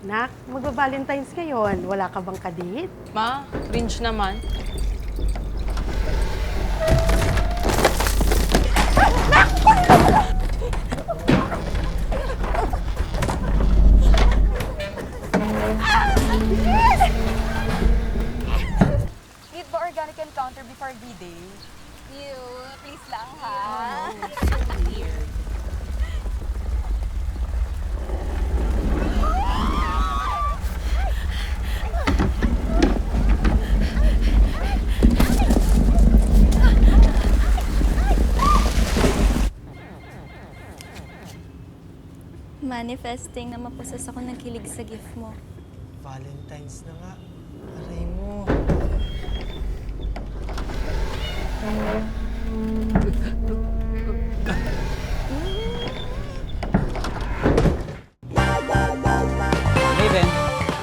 Nak, magba-Valentine's ngayon. Wala ka bang kadate? Ma, cringe naman. Need ba organic encounter before D-Day? You, please lang ha. Manifesting na mapusas ako ng kilig sa gift mo. Valentine's na nga. Aray mo. Raven,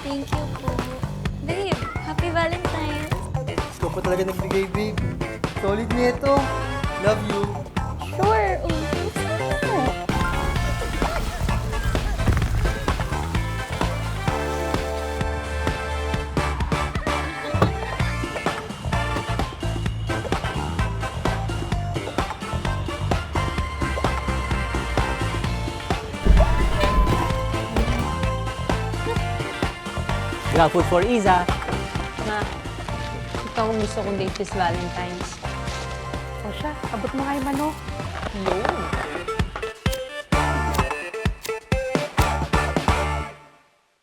Thank you po. Babe, happy Valentine's. Ikaw pa talaga nagbigay, babe. Solid nito. Love you. Sure. Oh, thanks po. got food for Iza. Ma, ikaw ang gusto kong date this Valentine's. O siya, abot mo nga yung manok. Yun.